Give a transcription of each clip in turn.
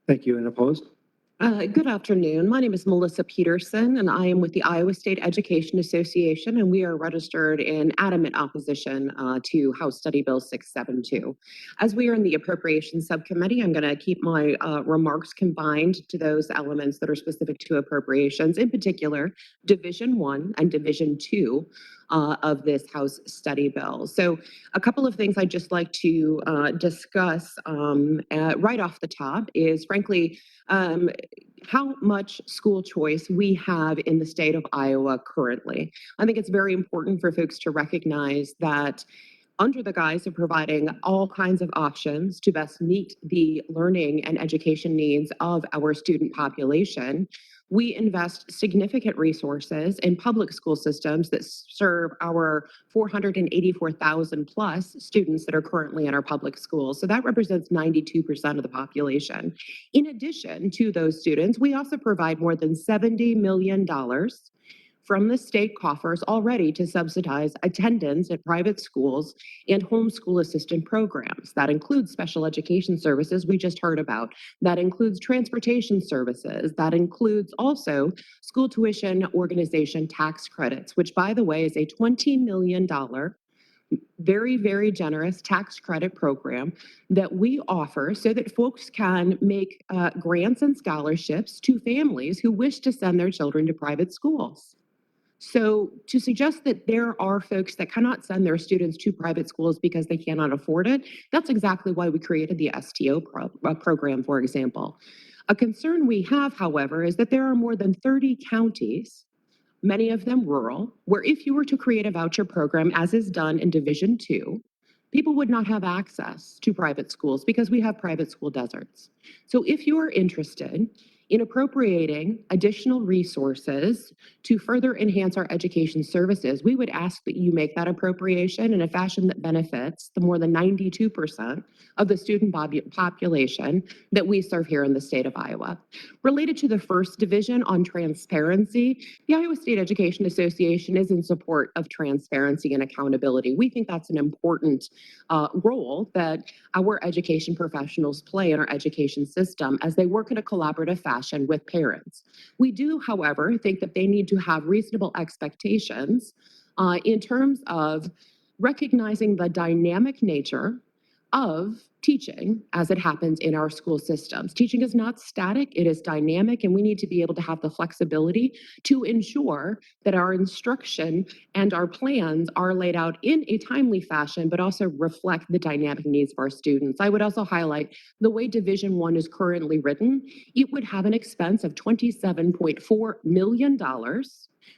Thank you. And opposed? Good afternoon. My name is Melissa Peterson, and I am with the Iowa State Education Association, and we are registered in adamant opposition to House Study Bill 672. As we are in the Appropriations Subcommittee, I'm going to keep my remarks confined to those elements that are specific to appropriations, in particular, Division 1 and Division 2 of this House Study Bill. So a couple of things I'd just like to discuss right off the top is, frankly, how much school choice we have in the state of Iowa currently. I think it's very important for folks to recognize that under the guise of providing all kinds of options to best meet the learning and education needs of our student population, we invest significant resources in public school systems that serve our 484,000 plus students that are currently in our public schools. So that represents 92% of the population. In addition to those students, we also provide more than $70 million from the state coffers already to subsidize attendance at private schools and homeschool assistant programs. That includes special education services we just heard about. That includes transportation services. That includes also school tuition organization tax credits, which, by the way, is a $20 million very, very generous tax credit program that we offer so that folks can make grants and scholarships to families who wish to send their children to private schools. So to suggest that there are folks that cannot send their students to private schools because they cannot afford it, that's exactly why we created the STO program, for example. A concern we have, however, is that there are more than 30 counties, many of them rural, where if you were to create a voucher program, as is done in Division 2, people would not have access to private schools because we have private school deserts. So if you are interested in appropriating additional resources to further enhance our education services, we would ask that you make that appropriation in a fashion that benefits the more than 92% of the student population that we serve here in the state of Iowa. Related to the first division on transparency, the Iowa State Education Association is in support of transparency and accountability. We think that's an important role that our education professionals play in our education system as they work in a collaborative fashion with parents. We do, however, think that they need to have reasonable expectations in terms of recognizing the dynamic nature of teaching as it happens in our school systems. Teaching is not static, it is dynamic, and we need to be able to have the flexibility to ensure that our instruction and our plans are laid out in a timely fashion, but also reflect the dynamic needs of our students. I would also highlight the way Division 1 is currently written, it would have an expense of $27.4 million,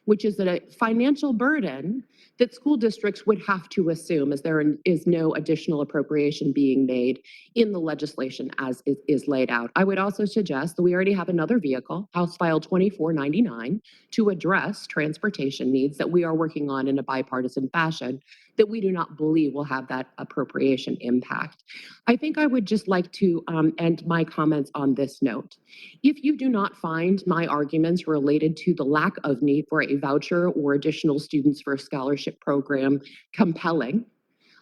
which is a financial burden that school districts would have to assume, as there is no additional appropriation being made in the legislation as is laid out. I would also suggest that we already have another vehicle, House File 2499, to address transportation needs that we are working on in a bipartisan fashion that we do not believe will have that appropriation impact. I think I would just like to end my comments on this note. If you do not find my arguments related to the lack of need for a voucher or additional students for a scholarship program compelling,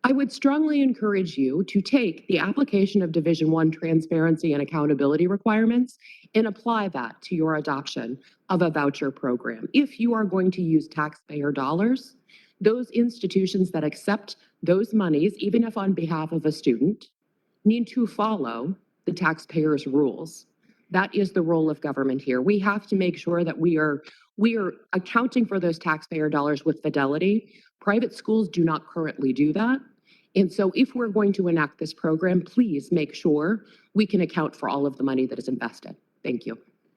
I would strongly encourage you to take the application of Division 1 transparency and accountability requirements and apply that to your adoption of a voucher program. If you are going to use taxpayer dollars, those institutions that accept those monies, even if on behalf of a student, need to follow the taxpayer's rules. That is the role of government here. We have to make sure that we are accounting for those taxpayer dollars with fidelity. Private schools do not currently do that. And so if we're going to enact this program, please make sure we can account for all of the money that is invested. Thank you.